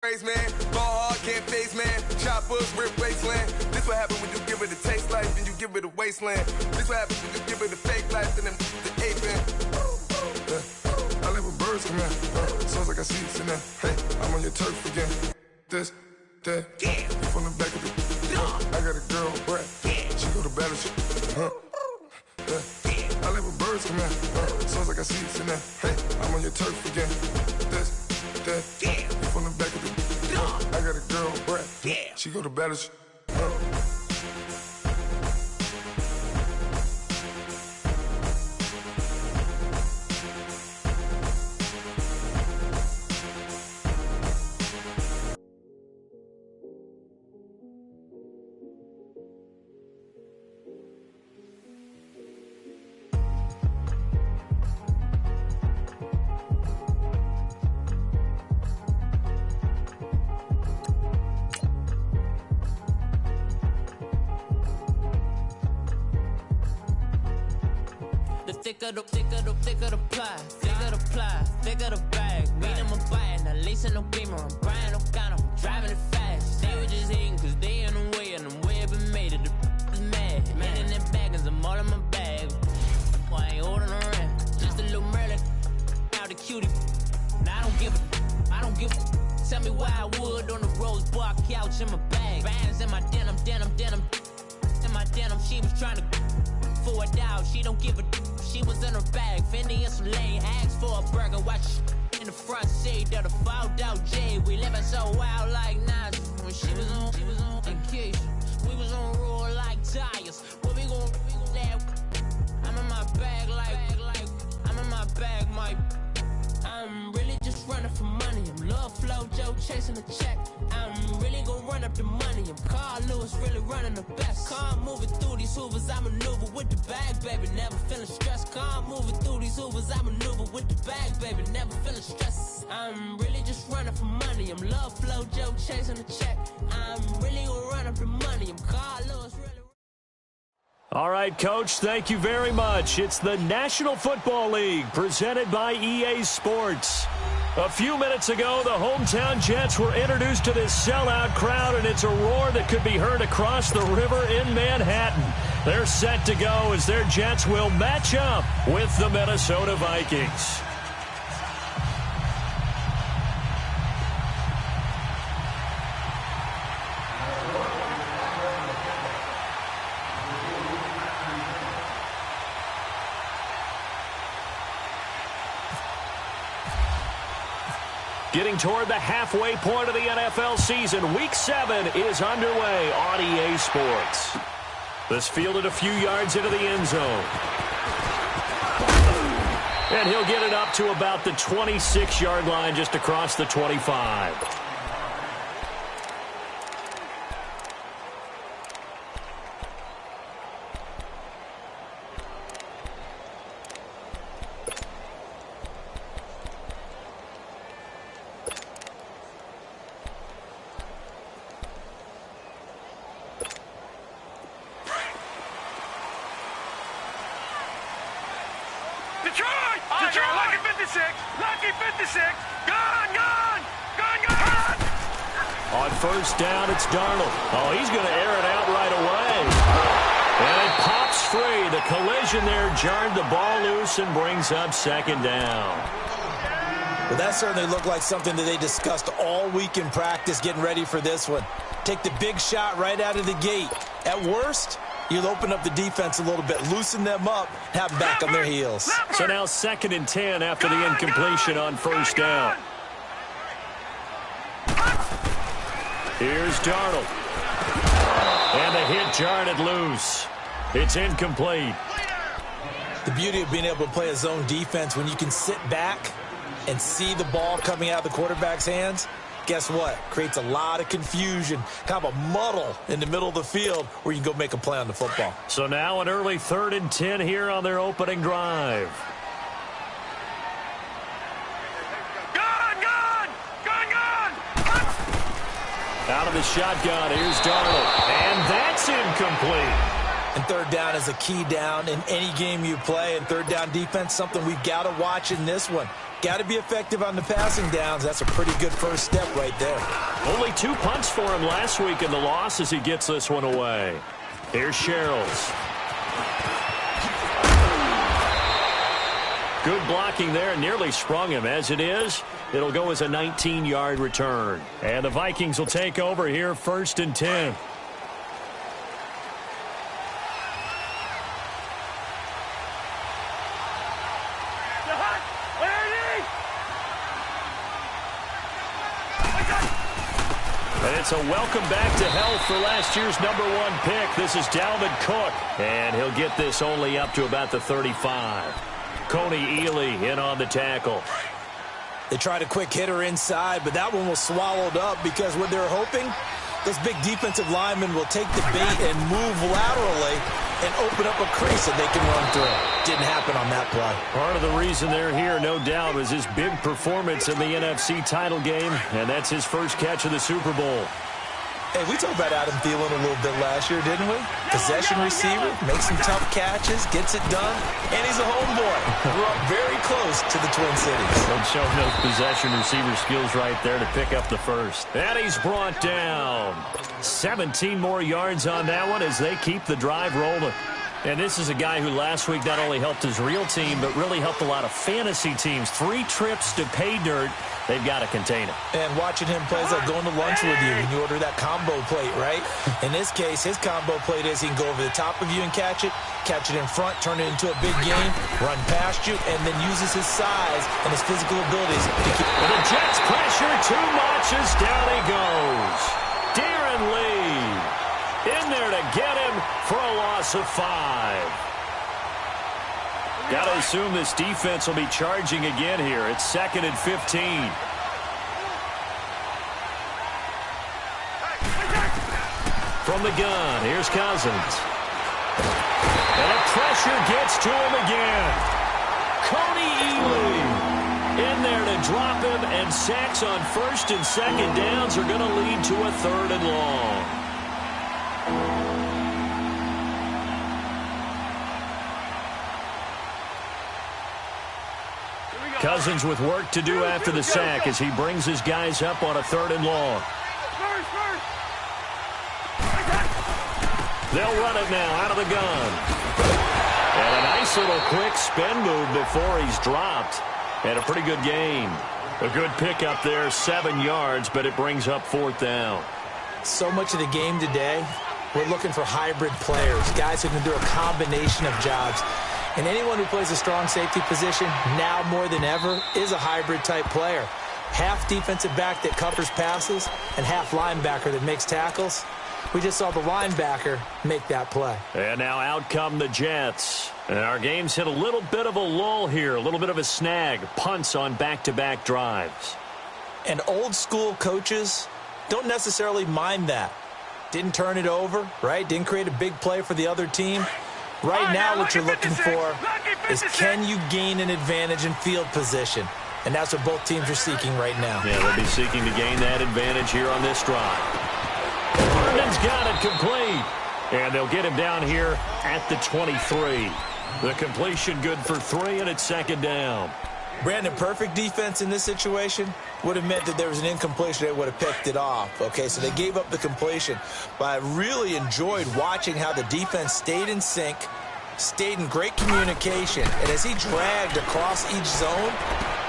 Man, ball hard, can't face, man. Choppers, rip wasteland. This what happens when you give it a taste life and you give it a wasteland. This what happens when you give it a fake life and then the aping. I live with birds come in. Sounds like I see it in there. Hey, I'm on your turf again. This, that, yeah. From the back of the. I got a girl, Brad. She go to battle. I live with birds come in. Sounds like I see it in there. Hey, I'm on your turf again. This, that, yeah. From the back of the. I got a girl, Brad. Yeah. She go to battle. Thicker the bag. Meet them a buying, at least in no beamer. I'm Brian O'Connor, driving it fast. They were just hating cause they in the way, and I'm way up and made it. The is mad. Man in them baggins, I'm all in my bag. Why I ain't holding around? Just a little Merlin, out the cutie. Now I don't give a. Tell me why I would on the rose bar couch in my bag. Bands in my denim. In my denim, she was trying to for it out. She don't give a. She was in her bag, Fendi and some lane hags for a burger. Watch in the front seat of the fouled out J. We living so wild like Nas. When she was on vacation, we was on roll like tires. What we gon' let? I'm in my bag like I'm in my bag, my. I'm really just running for money. I'm Love Flow Joe chasing the check. I'm really gon' run up the money. I'm Carl Lewis, really running the best. Car moving through these hoovers, I maneuver with the bag, baby. Never feeling stressed. Car moving through these hoovers, I maneuver with the bag, baby. Never feeling stressed. I'm really just running for money. I'm Love Flow Joe chasing the check. I'm really gon' run up the money. I'm Carl Lewis, really. All right, Coach, thank you very much. It's the National Football League presented by EA Sports. A few minutes ago, the hometown Jets were introduced to this sellout crowd, and it's a roar that could be heard across the river in Manhattan. They're set to go as their Jets will match up with the Minnesota Vikings. Getting toward the halfway point of the NFL season, Week 7 is underway on EA Sports. This fielded a few yards into the end zone. And he'll get it up to about the 26-yard line, just across the 25. On first down, it's Darnold. Oh, he's going to air it out right away. And it pops free. The collision there jarred the ball loose and brings up second down. Well, that certainly looked like something that they discussed all week in practice getting ready for this one. Take the big shot right out of the gate. At worst, you'll open up the defense a little bit, loosen them up, have them back on their heels. So now 2nd and 10 after the incompletion on first down. Here's Darnold. And the hit jarred it loose. It's incomplete. The beauty of being able to play a zone defense when you can sit back and see the ball coming out of the quarterback's hands, guess what? Creates a lot of confusion, kind of a muddle in the middle of the field where you can go make a play on the football. So now an early 3rd and 10 here on their opening drive. Out of the shotgun, here's Darnold. And that's incomplete. And third down is a key down in any game you play. And third down defense, something we've got to watch in this one. Got to be effective on the passing downs. That's a pretty good first step right there. Only 2 punts for him last week in the loss as he gets this one away. Here's Sherrills. Good blocking there, nearly sprung him. As it is, it'll go as a 19-yard return. And the Vikings will take over here, 1st and 10. And it's a welcome back to health for last year's #1 pick. This is Dalvin Cook, and he'll get this only up to about the 35. Coney Ely in on the tackle. They tried a quick hitter inside, but that one was swallowed up because what they're hoping, this big defensive lineman will take the bait and move laterally and open up a crease that they can run through. Didn't happen on that play. Part of the reason they're here, no doubt, was his big performance in the NFC title game, and that's his first catch of the Super Bowl. Hey, we talked about Adam Thielen a little bit last year, didn't we? Possession receiver, makes some tough catches, gets it done, and he's a homeboy. Grew up very close to the Twin Cities. Don't show those possession receiver skills right there to pick up the first. And he's brought down. 17 more yards on that one as they keep the drive rolling. And this is a guy who last week not only helped his real team, but really helped a lot of fantasy teams. 3 trips to pay dirt. They've got to contain him. And watching him play is like going to lunch with you when you order that combo plate, right? In this case, his combo plate is he can go over the top of you and catch it in front, turn it into a big game, run past you, and then uses his size and his physical abilities to keep... And the Jets pressure too much as down he goes. Darren Lee in there to get him for a loss of 5. Got to assume this defense will be charging again here. It's 2nd and 15. From the gun, here's Cousins. And the pressure gets to him again. Coney Ely in there to drop him, and sacks on 1st and 2nd downs are going to lead to a 3rd and long. Cousins with work to do after the sack as he brings his guys up on a 3rd and long. They'll run it now out of the gun. And a nice little quick spin move before he's dropped. And a pretty good gain. A good pickup there, 7 yards, but it brings up 4th down. So much of the game today, we're looking for hybrid players, guys who can do a combination of jobs. And anyone who plays a strong safety position, now more than ever, is a hybrid-type player. Half defensive back that covers passes and half linebacker that makes tackles. We just saw the linebacker make that play. And now out come the Jets. And our game's hit a little bit of a lull here, a little bit of a snag. Punts on back-to-back drives. And old-school coaches don't necessarily mind that. Didn't turn it over, right? Didn't create a big play for the other team. Right now what you're looking for is can you gain an advantage in field position? And that's what both teams are seeking right now. Yeah, they'll be seeking to gain that advantage here on this drive. Herndon's got it complete. And they'll get him down here at the 23. The completion good for 3, and it's 2nd down. Brandon, perfect defense in this situation would have meant that there was an incompletion. They would have picked it off. Okay, so they gave up the completion. But I really enjoyed watching how the defense stayed in sync, stayed in great communication. And as he dragged across each zone,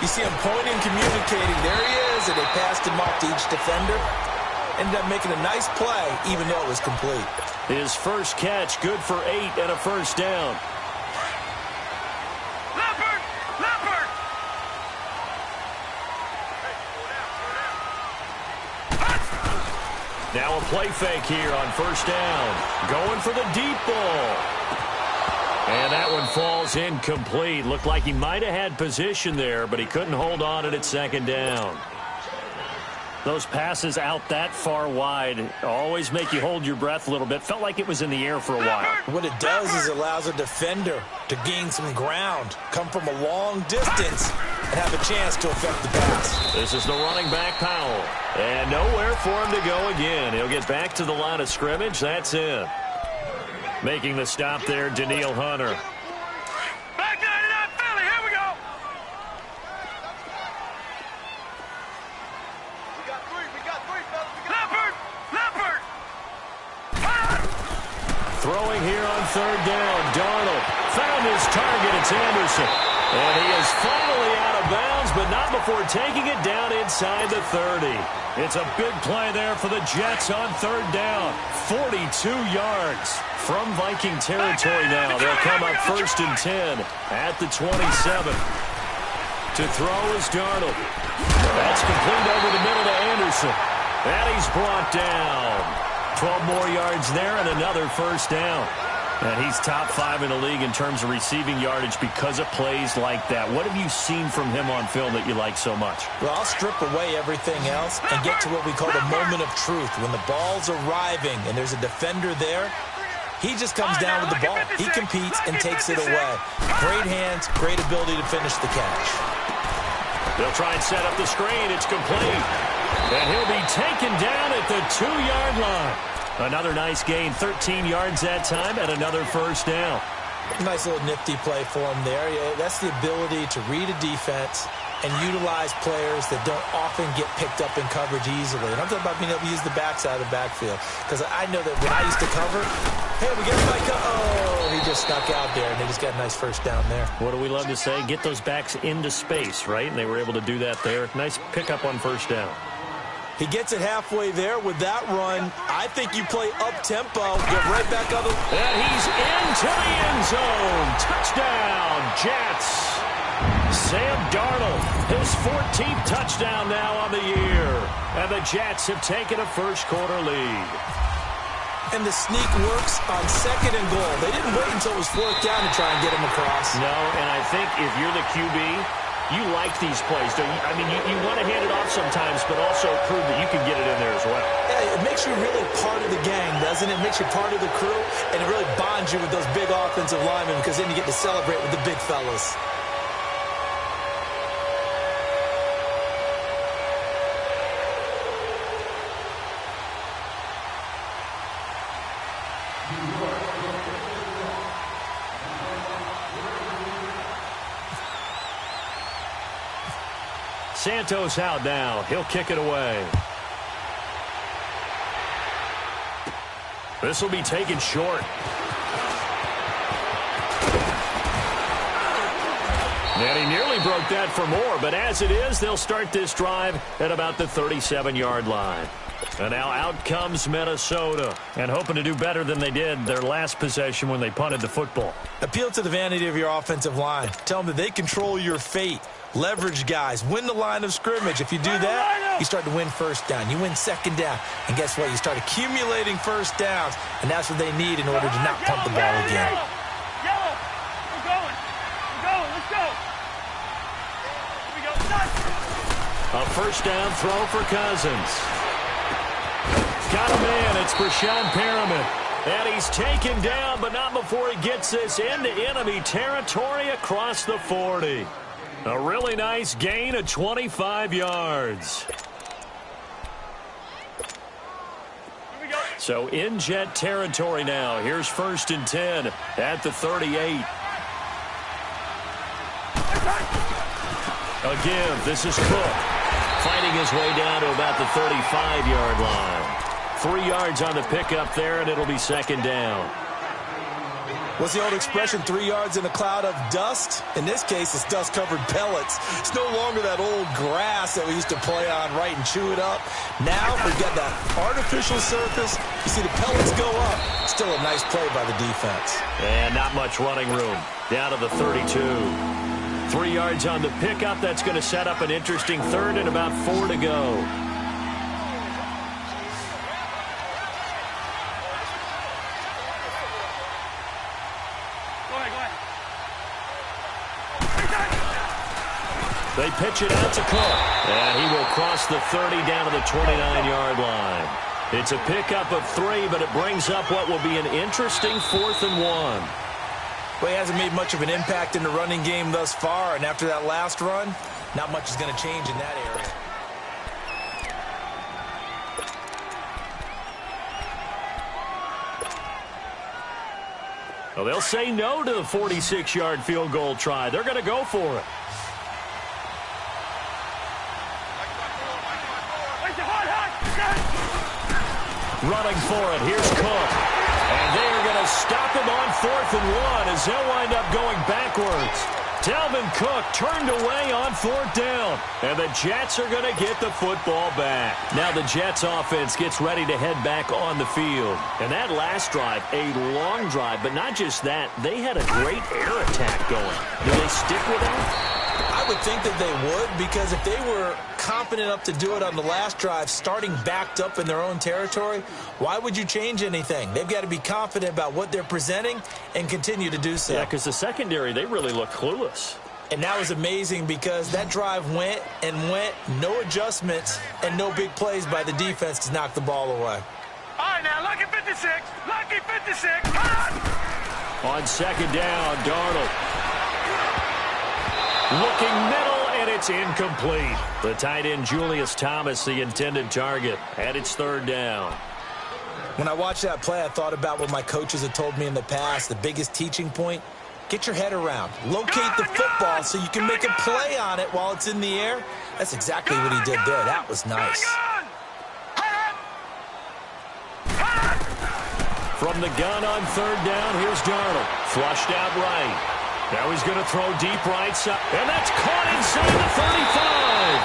you see him pointing, communicating. There he is, and they passed him off to each defender. Ended up making a nice play, even though it was complete. His first catch, good for 8 and a 1st down. Now a play fake here on 1st down. Going for the deep ball. And that one falls incomplete. Looked like he might have had position there, but he couldn't hold on it at 2nd down. Those passes out that far wide always make you hold your breath a little bit. Felt like it was in the air for a while. What it does is it allows a defender to gain some ground, come from a long distance, and have a chance to affect the pass. This is the running back, Powell. And nowhere for him to go again. He'll get back to the line of scrimmage. That's it. Making the stop there, Danielle Hunter. Back 99 Philly, here we go. throwing here on third down. Darnold found his target. It's Anderson. And he is finally out of bounds, but not before taking it down inside the 30. It's a big play there for the Jets on third down. 42 yards from Viking territory now. They'll come up 1st and 10 at the 27. To throw is Darnold. That's complete over the middle to Anderson. And he's brought down. 12 more yards there and another first down. And he's top 5 in the league in terms of receiving yardage because of plays like that. What have you seen from him on film that you like so much? Well, I'll strip away everything else and get to what we call the moment of truth. When the ball's arriving and there's a defender there, he just comes down with the ball. He competes and takes it away. Great hands, great ability to finish the catch. They'll try and set up the screen. It's complete. And he'll be taken down at the 2-yard line. Another nice gain, 13 yards that time, and another first down. Nice little nifty play for him there. Yeah, that's the ability to read a defense and utilize players that don't often get picked up in coverage easily. And I'm talking about being able to use the backside of the backfield. Because I know that when I used to cover, hey, we get Mike. Oh, he just snuck out there, and they just got a nice first down there. What do we love to say? Get those backs into space, right? And they were able to do that there. Nice pickup on first down. He gets it halfway there with that run. I think you play up-tempo, get right back on the... And he's into the end zone. Touchdown, Jets. Sam Darnold, his 14th touchdown now on the year. And the Jets have taken a first-quarter lead. And the sneak works on 2nd and goal. They didn't wait until it was 4th down to try and get him across. No, and I think if you're the QB... you like these plays, don't you? I mean, you want to hand it off sometimes, but also prove that you can get it in there as well. Yeah, it makes you really part of the gang, doesn't it? It makes you part of the crew, and it really bonds you with those big offensive linemen because then you get to celebrate with the big fellas. Santos out now. He'll kick it away. This will be taken short. And he nearly broke that for more, but as it is, they'll start this drive at about the 37-yard line. And now out comes Minnesota, and hoping to do better than they did their last possession when they punted the football. Appeal to the vanity of your offensive line. Tell them that they control your fate. Leverage guys. Win the line of scrimmage. If you do that, you start to win first down. You win 2nd down. And guess what? You start accumulating first downs, and that's what they need in order to not punt the ball again. Yellow. We're going. Let's go. Here we go. A first down throw for Cousins. Got a man. It's Brashad Perriman. And he's taken down, but not before he gets this into enemy territory across the 40. A really nice gain of 25 yards. Here we go. So in Jet territory now. Here's 1st and 10 at the 38. Again, this is Cook. Fighting his way down to about the 35-yard line. 3 yards on the pickup there, and it'll be 2nd down. What's the old expression, 3 yards in a cloud of dust? In this case, it's dust-covered pellets. It's no longer that old grass that we used to play on, right, and chew it up. Now we've got that artificial surface. You see the pellets go up. Still a nice play by the defense. And not much running room. Down to the 32. 3 yards on the pickup. That's going to set up an interesting 3rd and about 4 to go. They pitch it out to Cook. And he will cross the 30 down to the 29-yard line. It's a pickup of 3, but it brings up what will be an interesting 4th and 1. Well, he hasn't made much of an impact in the running game thus far, and after that last run, not much is going to change in that area. Well, they'll say no to the 46-yard field goal try. They're going to go for it. Running for it. Here's Cook. And they are going to they'll stop him on 4th and 1 as they'll wind up going backwards. Dalvin Cook turned away on 4th down, and the Jets are going to get the football back. Now the Jets offense gets ready to head back on the field. And that last drive, a long drive, but not just that, they had a great air attack going. Do they stick with that? I would think that they would, because if they were confident enough to do it on the last drive, starting backed up in their own territory, why would you change anything? They've got to be confident about what they're presenting and continue to do so. Yeah, because the secondary, they really look clueless. And that was amazing because that drive went and went, no adjustments and no big plays by the defense to knock the ball away. All right, now, lucky 56. Lucky 56. Come on. On 2nd down, Darnold. Looking middle, and it's incomplete. The tight end, Julius Thomas, the intended target, and it's 3rd down. When I watched that play, I thought about what my coaches had told me in the past. The biggest teaching point, get your head around. Locate the football so you can make a play on it while it's in the air. That's exactly what he did there. That was nice. From the gun on 3rd down, here's Darnold. Flushed out right. Now he's going to throw deep right side, and that's caught inside the 35.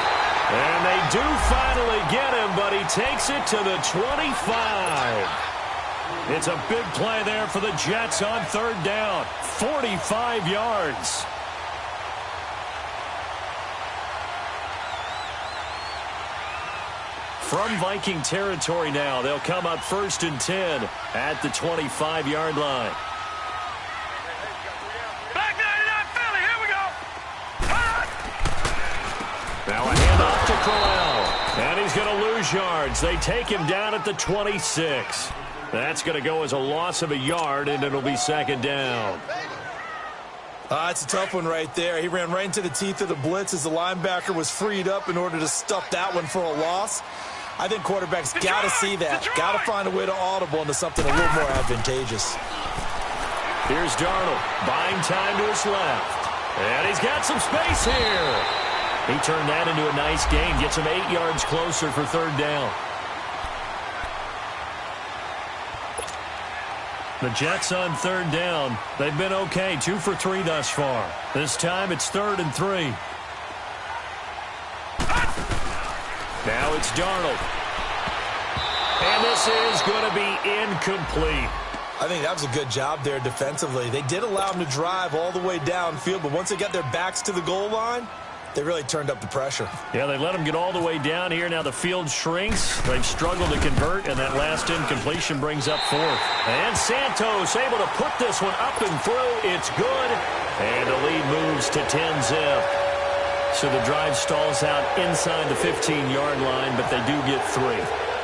And they do finally get him, but he takes it to the 25. It's a big play there for the Jets on 3rd down, 45 yards. From Viking territory now, they'll come up 1st and 10 at the 25-yard line. Now a handoff to Crowell, and he's going to lose yards. They take him down at the 26. That's going to go as a loss of a yard, and it'll be 2nd down. It's a tough one right there. He ran right into the teeth of the blitz as the linebacker was freed up in order to stuff that one for a loss. I think quarterbacks got to see that, got to find a way to audible into something a little more advantageous. Here's Darnold, buying time to his left, and he's got some space here. He turned that into a nice gain, gets him 8 yards closer for 3rd down. The Jets on 3rd down. They've been okay, 2 for 3 thus far. This time it's 3rd and 3. Now it's Darnold. And this is going to be incomplete. I think that was a good job there defensively. They did allow him to drive all the way downfield, but once they got their backs to the goal line, they really turned up the pressure. Yeah, they let him get all the way down here. Now the field shrinks. They've struggled to convert, and that last incompletion brings up 4th. And Santos able to put this one up and through. It's good. And the lead moves to 10-zip. So the drive stalls out inside the 15-yard line, but they do get 3.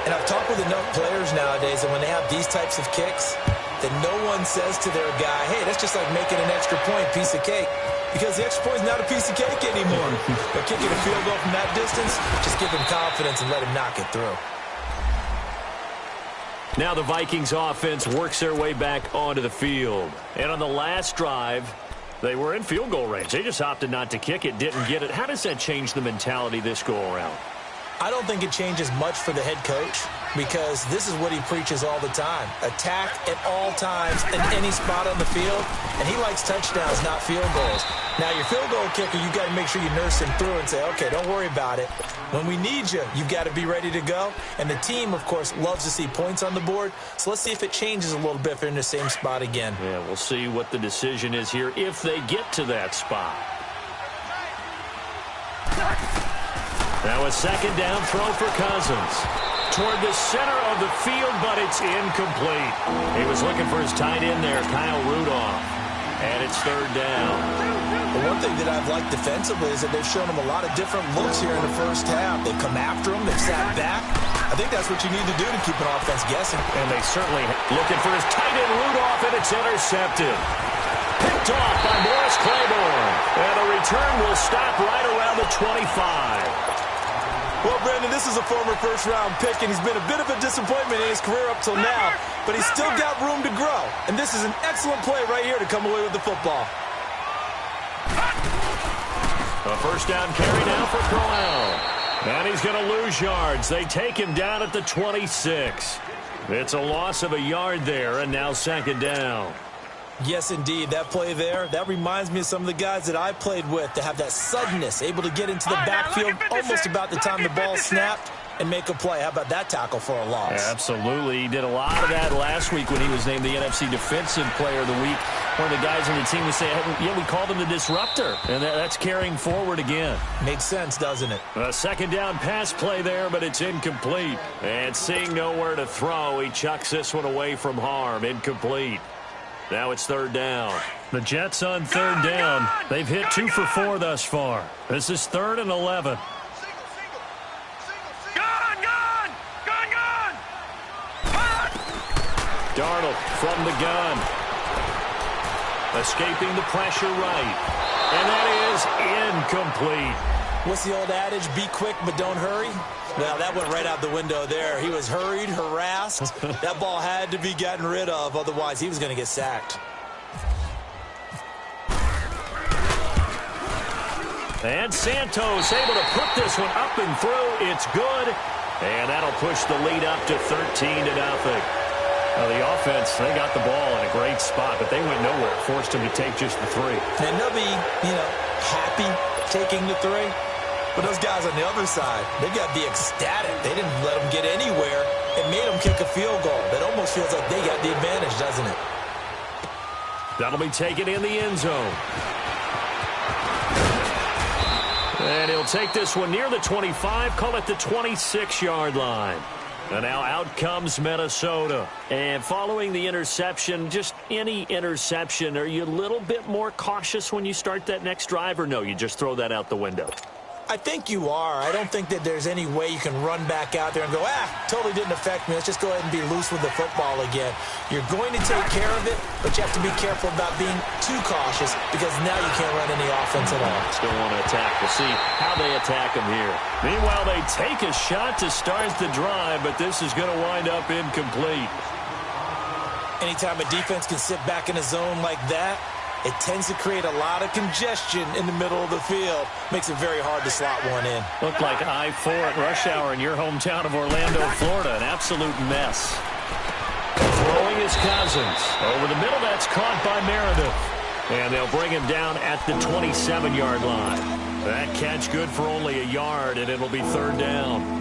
And I've talked with enough players nowadays that when they have these types of kicks, that no one says to their guy, hey, that's just like making an extra point, piece of cake. Because the extra point is not a piece of cake anymore. But kicking a field goal from that distance, just give him confidence and let him knock it through. Now the Vikings offense works their way back onto the field. And on the last drive, they were in field goal range. They just opted not to kick it, didn't get it. How does that change the mentality this go-around? I don't think it changes much for the head coach because this is what he preaches all the time. Attack at all times in any spot on the field, and he likes touchdowns, not field goals. Now, your field goal kicker, you've got to make sure you nurse him through and say, okay, don't worry about it. When we need you, you've got to be ready to go. And the team, of course, loves to see points on the board. So let's see if it changes a little bit if they're in the same spot again. Yeah, we'll see what the decision is here if they get to that spot. Now a 2nd down throw for Cousins. Toward the center of the field, but it's incomplete. He was looking for his tight end there, Kyle Rudolph. And it's 3rd down. But one thing that I've liked defensively is that they've shown him a lot of different looks here in the first half. They've come after him. They've sat back. I think that's what you need to do to keep an offense guessing. And they certainly looking for his tight end Rudolph, and it's intercepted. Picked off by Morris Claiborne. And the return will stop right around the 25. Well, Brandon, this is a former first-round pick, and he's been a bit of a disappointment in his career up till now, but he's still got room to grow. And this is an excellent play right here to come away with the football. A 1st down carry now for Crowell. And he's going to lose yards. They take him down at the 26. It's a loss of a yard there, and now second down. Yes, indeed. That play there, that reminds me of some of the guys that I played with that have that suddenness, able to get into the backfield almost about the time the ball snapped and make a play. How about that tackle for a loss? Yeah, absolutely. He did a lot of that last week when he was named the NFC Defensive Player of the Week. One of the guys on the team was saying, yeah, we called him the disruptor, and that's carrying forward again. Makes sense, doesn't it? A second down pass play there, but it's incomplete. And seeing nowhere to throw, he chucks this one away from harm. Incomplete. Now it's third down. The Jets on third down. They've hit 2 for 4 thus far. This is 3rd and 11. Darnold from the gun. Escaping the pressure right. And that is incomplete. What's the old adage? Be quick, but don't hurry? Well, that went right out the window there. He was hurried, harassed. That ball had to be gotten rid of. Otherwise, he was going to get sacked. And Santos able to put this one up and through. It's good. And that'll push the lead up to 13-0. Well, the offense, they got the ball in a great spot, but they went nowhere. Forced him to take just the 3. And they'll be, happy taking the 3. But those guys on the other side, they've got to be ecstatic. They didn't let them get anywhere. It made them kick a field goal. That almost feels like they got the advantage, doesn't it? That'll be taken in the end zone. And he'll take this one near the 25, call it the 26-yard line. And now out comes Minnesota. And following the interception, just any interception, are you a little bit more cautious when you start that next drive, or no, you just throw that out the window? I think you are. I don't think that there's any way you can run back out there and go, totally didn't affect me. Let's just go ahead and be loose with the football again. You're going to take care of it, but you have to be careful about being too cautious because now you can't run any offense at all. Still want to attack. We'll see how they attack him here. Meanwhile, they take a shot to start the drive, but this is going to wind up incomplete. Anytime a defense can sit back in a zone like that, it tends to create a lot of congestion in the middle of the field. Makes it very hard to slot one in. Looked like I-4 at rush hour in your hometown of Orlando, Florida. An absolute mess. Throwing his Cousins. Over the middle, that's caught by Meredith. And they'll bring him down at the 27-yard line. That catch good for only a yard, and it'll be third down.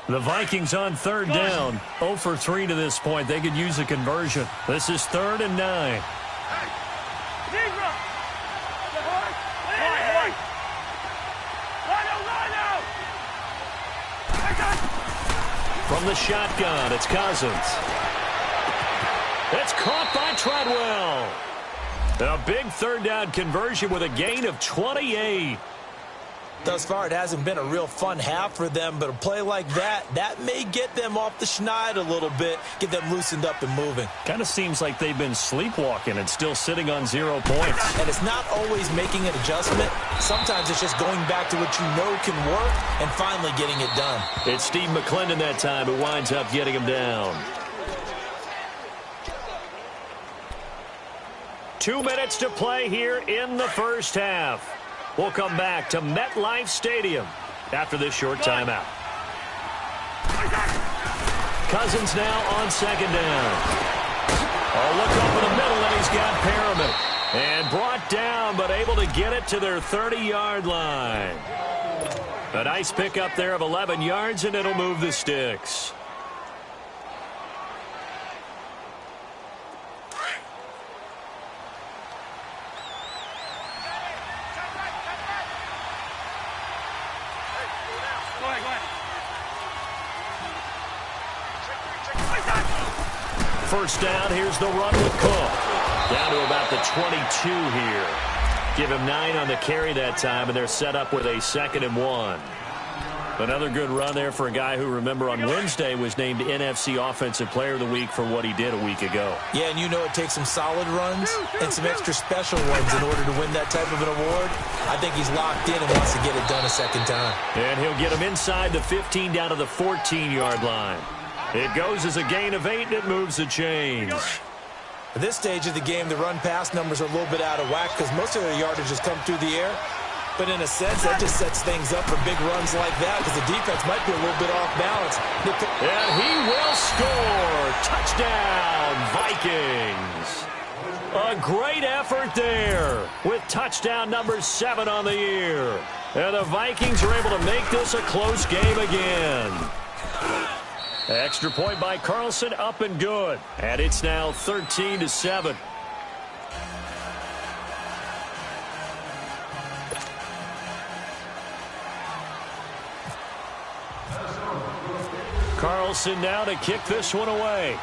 The Vikings on third down. 0 for 3 to this point. They could use a conversion. This is 3rd and 9. From the shotgun, it's Cousins. It's caught by Treadwell. A big third down conversion with a gain of 28. Thus far, it hasn't been a real fun half for them, but a play like that may get them off the schneid a little bit, get them loosened up and moving. Kind of seems like they've been sleepwalking and still sitting on 0 points. And it's not always making an adjustment. Sometimes it's just going back to what you know can work and finally getting it done. It's Steve McClendon that time who winds up getting him down. 2 minutes to play here in the first half. We'll come back to MetLife Stadium after this short timeout. Cousins now on second down. Oh, look up in the middle, and he's got Perriman. And brought down, but able to get it to their 30-yard line. A nice pickup there of 11 yards, and it'll move the sticks. First down, here's the run with Cook. Down to about the 22 here. Give him 9 on the carry that time, and they're set up with a 2nd and 1. Another good run there for a guy who, remember, on Wednesday was named NFC Offensive Player of the Week for what he did a week ago. Yeah, and you know it takes some solid runs and some extra special ones in order to win that type of an award. I think he's locked in and wants to get it done a second time. And he'll get him inside the 15 down to the 14-yard line. It goes as a gain of 8, and it moves the chains. At this stage of the game, the run-pass numbers are a little bit out of whack because most of their yardage has come through the air. But in a sense, that just sets things up for big runs like that because the defense might be a little bit off balance. And he will score. Touchdown, Vikings. A great effort there with touchdown number 7 on the year. And the Vikings are able to make this a close game again. Extra point by Carlson, up and good. And it's now 13-7. Carlson now to kick this one away.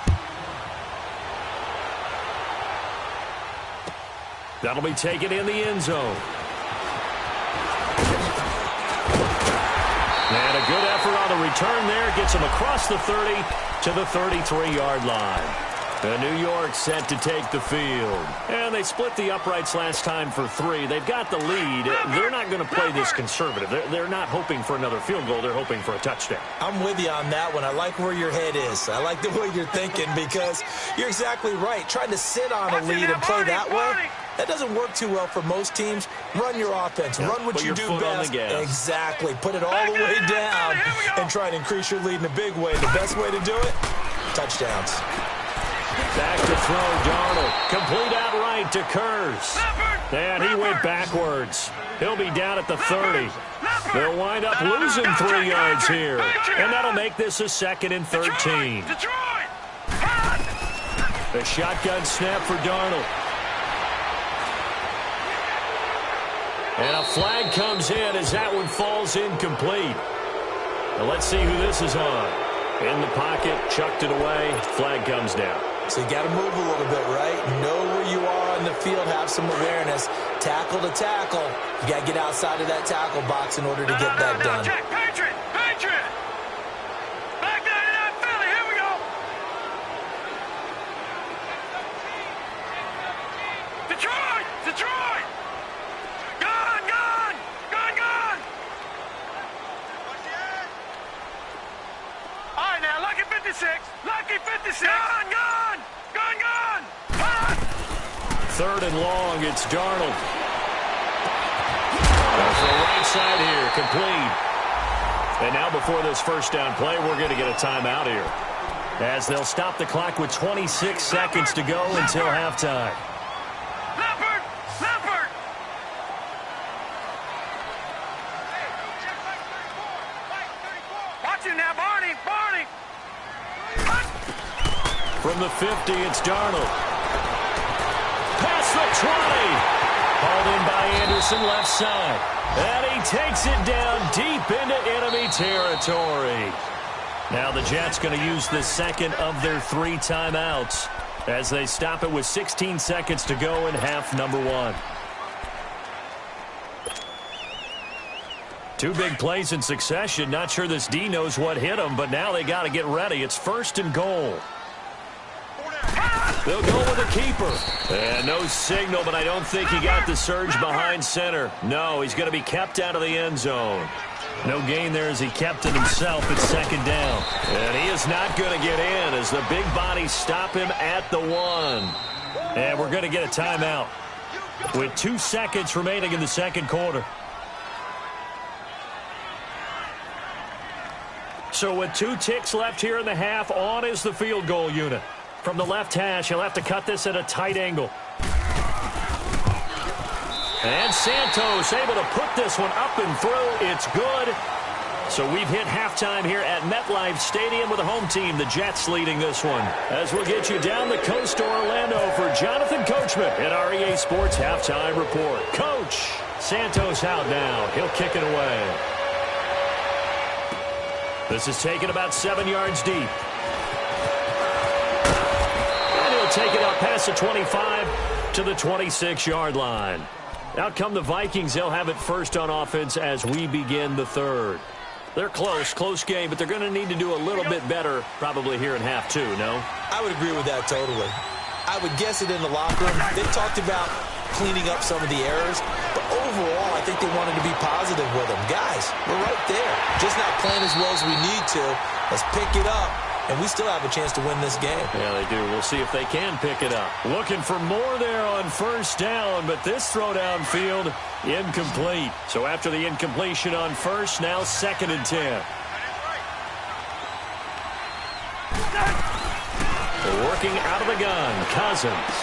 That'll be taken in the end zone. And a good effort on the return there. Gets him across the 30 to the 33-yard line. New York set to take the field. And they split the uprights last time for 3. They've got the lead. They're not going to play this conservative. They're not hoping for another field goal. They're hoping for a touchdown. I'm with you on that one. I like where your head is. I like the way you're thinking because you're exactly right. Trying to sit on a lead and play that way, that doesn't work too well for most teams. Run your offense. Run what you do best. Exactly. Put it all the way down and try and increase your lead in a big way. The best way to do it, touchdowns. Back to throw, Darnold. Complete outright to Kurz. And he went backwards. He'll be down at the 30. They'll wind up losing 3 yards here. And that'll make this a 2nd and 13. A shotgun snap for Darnold. And a flag comes in as that one falls incomplete. Now let's see who this is on. In the pocket, chucked it away. Flag comes down. So you got to move a little bit, right? Know where you are on the field, have some awareness. Tackle to tackle. You got to get outside of that tackle box in order to get that done. Check, Patriot! Patriot! Back down to that Philly. Here we go. Detroit! Detroit! Gone! Gone! Gone! Gone! All right, now, Lucky 56. Lucky 56. Gone! Gone! Gone! Gone! Gone! 3rd and long, it's Darnold. Off the right side here, complete. And now before this first down play, we're going to get a timeout here. As they'll stop the clock with 26 seconds to go until halftime. Leopard! Leopard! Watch him now, Barney! Barney! From the 50, it's Darnold. Past the 20. Hauled in by Anderson, left side. And he takes it down deep into enemy territory. Now the Jets going to use the 2nd of their 3 timeouts as they stop it with 16 seconds to go in half number 1. 2 big plays in succession. Not sure this D knows what hit him, but now they got to get ready. It's 1st and goal. They'll go with a keeper. And no signal, but I don't think he got the surge behind center. No, he's going to be kept out of the end zone. No gain there as he kept it himself. It's 2nd down. And he is not going to get in as the big bodies stop him at the 1. And we're going to get a timeout with 2 seconds remaining in the 2nd quarter. So with 2 ticks left here in the half, on is the field goal unit. From the left hash, he'll have to cut this at a tight angle. And Santos able to put this one up and through. It's good. So we've hit halftime here at MetLife Stadium with a home team, the Jets, leading this one. As we'll get you down the coast to Orlando for Jonathan Coachman at our EA Sports Halftime Report. Coach, Santos out now. He'll kick it away. This is taken about 7 yards deep. Take it out past the 25 to the 26-yard line. Out come the Vikings. They'll have it first on offense as we begin the 3rd. They're close game, but they're going to need to do a little bit better probably here in half 2, no? I would agree with that totally. I would guess it in the locker room. They talked about cleaning up some of the errors, but overall I think they wanted to be positive with them. Guys, we're right there. Just not playing as well as we need to. Let's pick it up and we still have a chance to win this game. Yeah, they do. We'll see if they can pick it up. Looking for more there on first down, but this throw downfield, incomplete. So after the incompletion on first, now 2nd and 10. Working out of the gun, Cousins.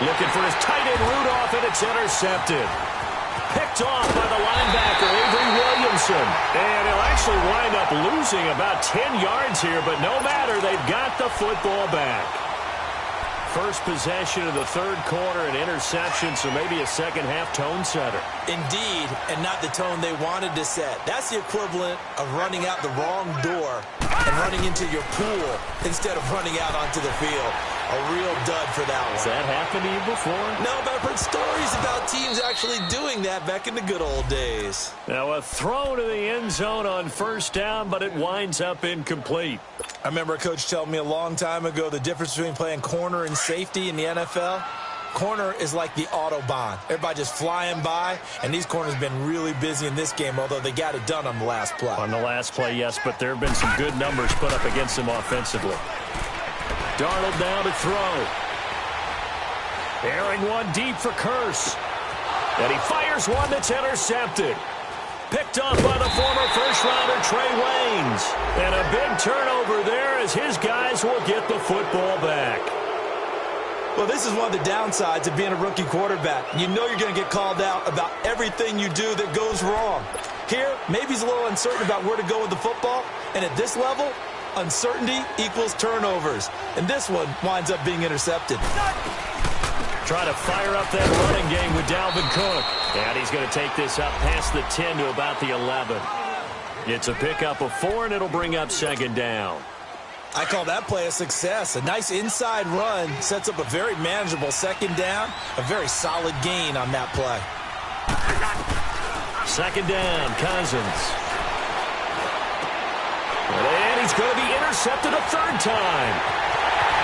Looking for his tight end, Rudolph, and it's intercepted. Picked off by the linebacker, Avery Williamson. And he'll actually wind up losing about 10 yards here, but no matter, they've got the football back. First possession of the third quarter, an interception, so maybe a second-half tone setter. Indeed, and not the tone they wanted to set. That's the equivalent of running out the wrong door and running into your pool instead of running out onto the field. A real dud for that one. Has that happened to you before? No, but I've heard stories about teams actually doing that back in the good old days. Now a throw to the end zone on first down, but it winds up incomplete. I remember a coach telling me a long time ago the difference between playing corner and safety in the NFL. Corner is like the Autobahn. Everybody just flying by, and these corners have been really busy in this game, although they got it done on the last play. On the last play, yes, but there have been some good numbers put up against them offensively. Darnold now to throw. Airing one deep for Curse. And he fires one that's intercepted. Picked off by the former first-rounder Trey Waynes. And a big turnover there as his guys will get the football back. Well, this is one of the downsides of being a rookie quarterback. You know you're going to get called out about everything you do that goes wrong. Here, maybe he's a little uncertain about where to go with the football. And at this level, uncertainty equals turnovers. And this one winds up being intercepted. Trying to fire up that running game with Dalvin Cook. And he's going to take this up past the 10 to about the 11. It's a pickup of 4, and it'll bring up 2nd down. I call that play a success. A nice inside run sets up a very manageable 2nd down. A very solid gain on that play. 2nd down, Cousins. And he's going to be intercepted a 3rd time.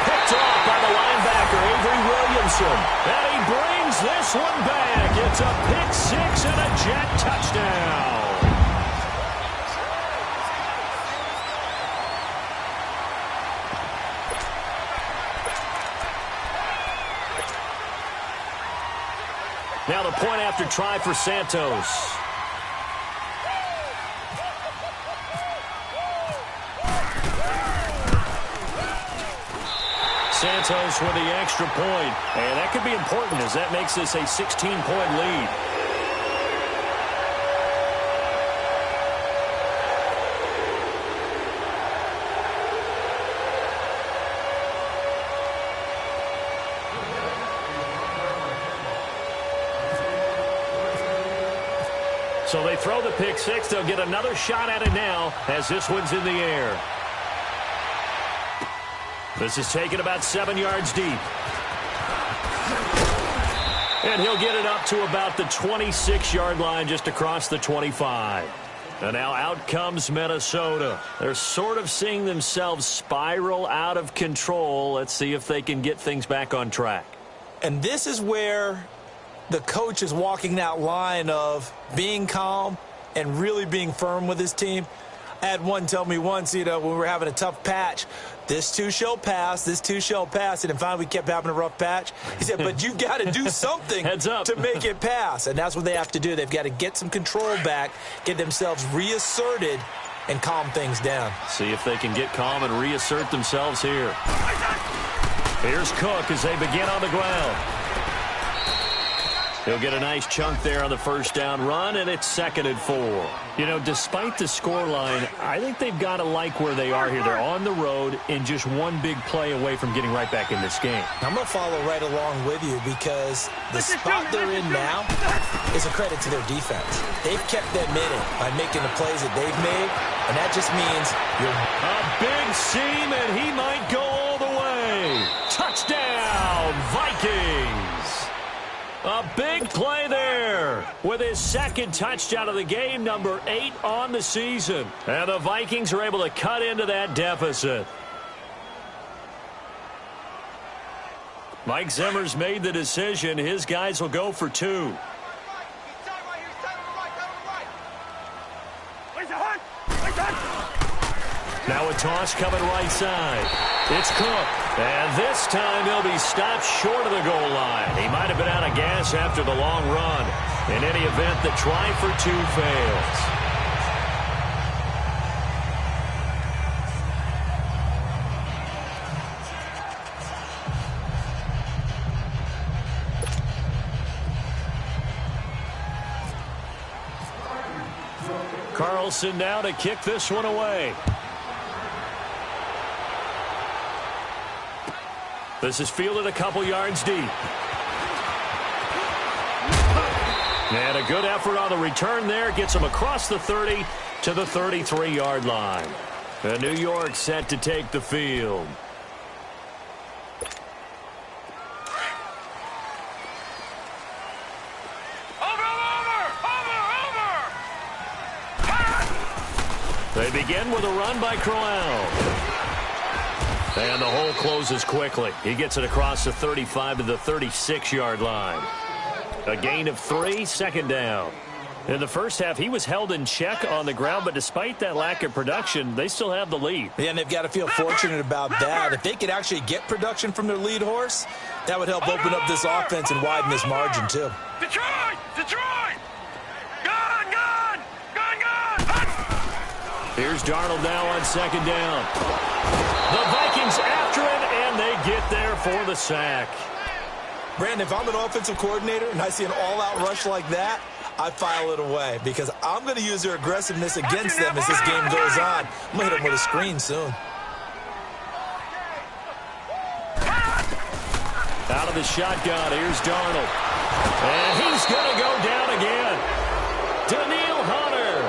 Picked off by the linebacker, Avery Williamson. And he brings this one back. It's a pick 6 and a Jet touchdown. Now the point after try for Santos. Santos with the extra point. And that could be important as that makes this a 16-point lead. So they throw the pick 6. They'll get another shot at it now as this one's in the air. This is taken about 7 yards deep. And he'll get it up to about the 26-yard line just across the 25. And now out comes Minnesota. They're sort of seeing themselves spiral out of control. Let's see if they can get things back on track. And this is where the coach is walking that line of being calm and really being firm with his team. I had one tell me once, when we were having a tough patch, this too shall pass, this too shall pass. And then finally we kept having a rough patch. He said, but you got to do something Heads up. to make it pass. And that's what they have to do. They've got to get some control back, get themselves reasserted, and calm things down. See if they can get calm and reassert themselves here. Here's Cook as they begin on the ground. He'll get a nice chunk there on the first down run, and it's 2nd and 4. Despite the scoreline, I think they've got to like where they are here. They're on the road and just one big play away from getting right back in this game. I'm going to follow right along with you because the spot they're in now is a credit to their defense. They've kept them in it by making the plays that they've made, and that just means you're... A big seam, and he might go all the way. Touchdown, Vikings! A big play there with his 2nd touchdown of the game, number 8 on the season. And the Vikings are able to cut into that deficit. Mike Zimmer's made the decision. His guys will go for 2. Now a toss coming right side. It's Cook. And this time he'll be stopped short of the goal line. He might have been out of gas after the long run. In any event, the try for two fails. Carlson now to kick this one away. This is fielded a couple yards deep. And a good effort on the return there. Gets him across the 30 to the 33-yard line. And New York set to take the field. They begin with a run by Crowell. And the hole closes quickly. He gets it across the 35 to the 36-yard line. A gain of 3, second down. In the first half, he was held in check on the ground, but despite that lack of production, they still have the lead. Yeah, and they've got to feel fortunate about that. If they could actually get production from their lead horse, that would help open up this offense and widen this margin, too. Detroit! Detroit! Gun! Gun! Gun! Gun! Here's Darnold now on second down. The Vikings after him, and they get there for the sack. Brandon, if I'm an offensive coordinator and I see an all-out rush like that, I file it away because I'm going to use their aggressiveness against them as this game goes on. I'm going to hit them with a screen soon. Out of the shotgun, here's Darnold. And he's going to go down again. Daniil Hunter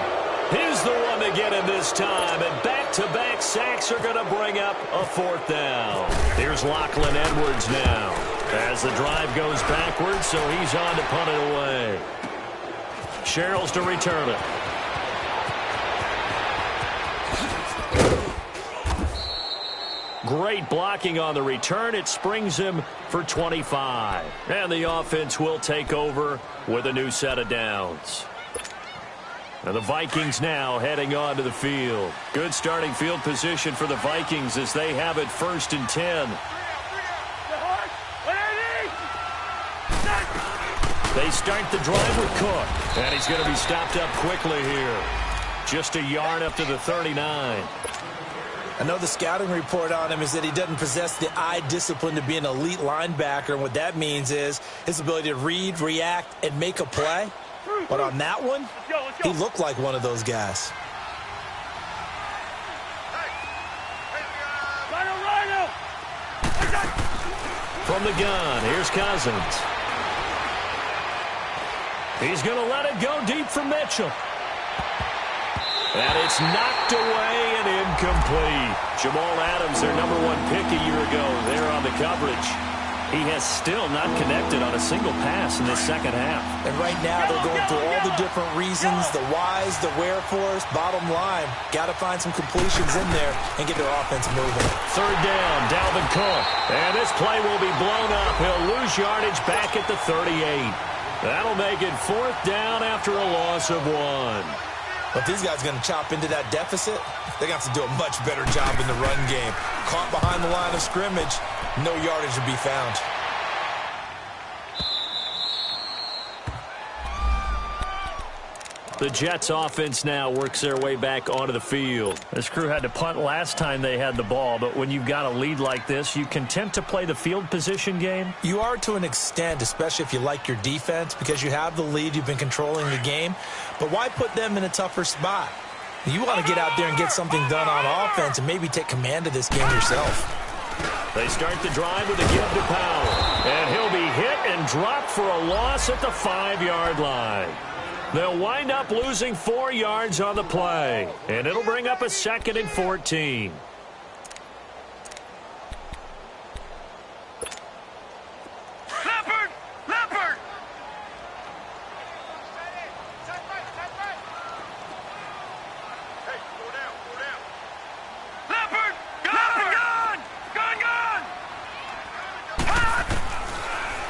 is the one to get him this time. And back-to-back sacks are going to bring up a fourth down. Here's Lachlan Edwards now. As the drive goes backwards, so he's on to punt it away. Sherrills to return it. Great blocking on the return. It springs him for 25. And the offense will take over with a new set of downs. And the Vikings now heading onto the field. Good starting field position for the Vikings as they have it 1st and 10. They start the drive with Cook. And he's going to be stopped up quickly here. Just a yard up to the 39. I know the scouting report on him is that he doesn't possess the eye discipline to be an elite linebacker. And what that means is his ability to read, react, and make a play. But on that one, he looked like one of those guys. From the gun, here's Cousins. He's going to let it go deep for Mitchell. And it's knocked away and incomplete. Jamal Adams, their #1 pick a year ago, there on the coverage. He has still not connected on a single pass in this second half. And right now they're going through all the different reasons, the whys, the wherefores. Bottom line, got to find some completions in there and get their offense moving. Third down, Dalvin Cook. And this play will be blown up. He'll lose yardage back at the 38. That'll make it 4th down after a loss of 1. But these guys are going to chop into that deficit. They're going to have to do a much better job in the run game. Caught behind the line of scrimmage, no yardage to be found. The Jets offense now works their way back onto the field. This crew had to punt last time they had the ball, but when you've got a lead like this, you content to play the field position game? You are to an extent, especially if you like your defense, because you have the lead, you've been controlling the game. But why put them in a tougher spot? You want to get out there and get something done on offense and maybe take command of this game yourself. They start the drive with a give to Powell. And he'll be hit and dropped for a loss at the 5-yard line. They'll wind up losing 4 yards on the play. And it'll bring up a 2nd and 14. Leopard! Leopard! Hey, go down, go down. Leopard! Gun! Gun! Gun! Gun!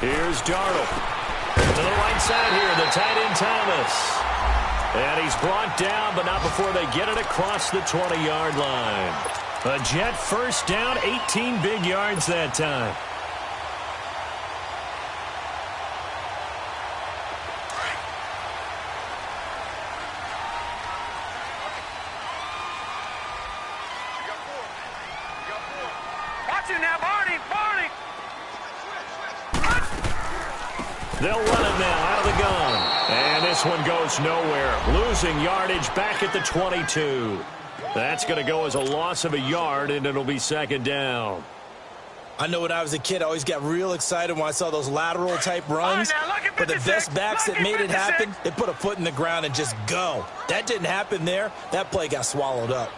Here's Darnold. To the right side here, the tight end Thomas. And he's brought down, but not before they get it across the 20-yard line. A Jet first down, 18 big yards that time. They'll run it now out of the gun. And this one goes nowhere. Losing yardage back at the 22. That's going to go as a loss of a yard, and it'll be second down. I know when I was a kid, I always got real excited when I saw those lateral-type runs. But the best backs that made it happen, they put a foot in the ground and just go. That didn't happen there. That play got swallowed up.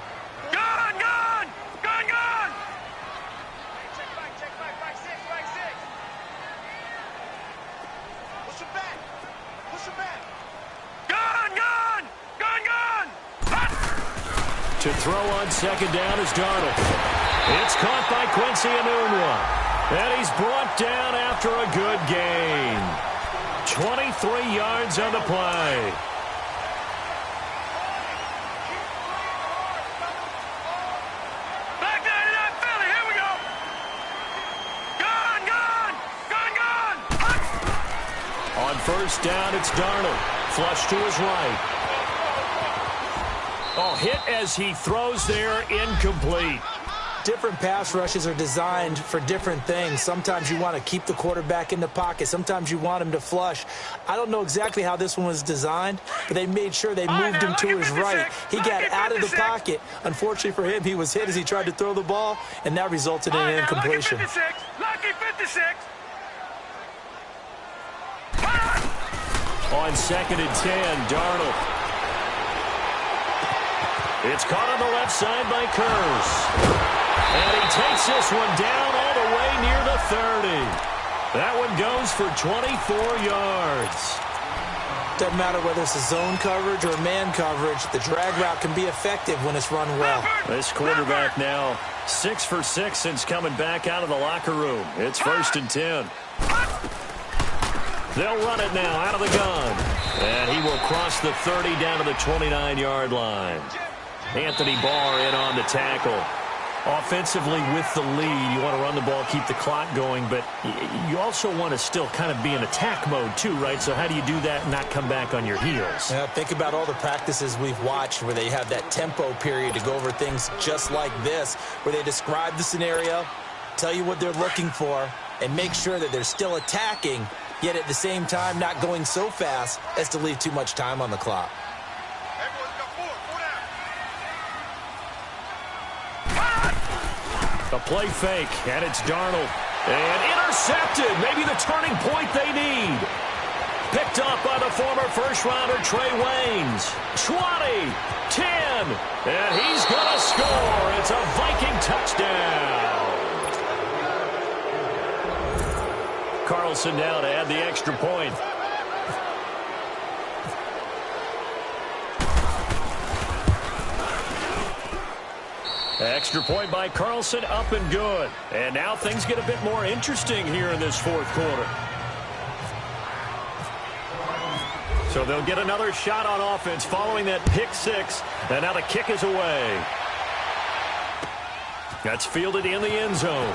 To throw on second down is Darnold. It's caught by Quincy Enunwa. And he's brought down after a good gain. 23 yards on the play. Back down to that Philly. Here we go. Gone. On first down, it's Darnold. Flush to his right. Oh, hit as he throws there, incomplete. Different pass rushes are designed for different things. Sometimes you want to keep the quarterback in the pocket. Sometimes you want him to flush. I don't know exactly how this one was designed, but they made sure they moved him to his right. He got out of the pocket. Unfortunately for him, he was hit as he tried to throw the ball, and that resulted in an incompletion. Lucky 56. On second and 10, Darnold. It's caught on the left side by Kurz. And he takes this one down all the way near the 30. That one goes for 24 yards. Doesn't matter whether it's a zone coverage or man coverage, the drag route can be effective when it's run well. This quarterback now 6 for 6 since coming back out of the locker room. It's first and 10. They'll run it now out of the gun. And he will cross the 30 down to the 29-yard line. Anthony Barr in on the tackle. Offensively with the lead, you want to run the ball, keep the clock going, but you also want to still kind of be in attack mode too, right? So how do you do that and not come back on your heels? Yeah, think about all the practices we've watched where they have that tempo period to go over things just like this, where they describe the scenario, tell you what they're looking for, and make sure that they're still attacking, yet at the same time not going so fast as to leave too much time on the clock. A play fake, and it's Darnold. And intercepted, maybe the turning point they need. Picked up by the former first-rounder Trey Waynes. 20, 10, and he's going to score. It's a Viking touchdown. Carlson now to add the extra point. Extra point by Carlson, up and good. And now things get a bit more interesting here in this fourth quarter. So they'll get another shot on offense following that pick six. And now the kick is away. That's fielded in the end zone.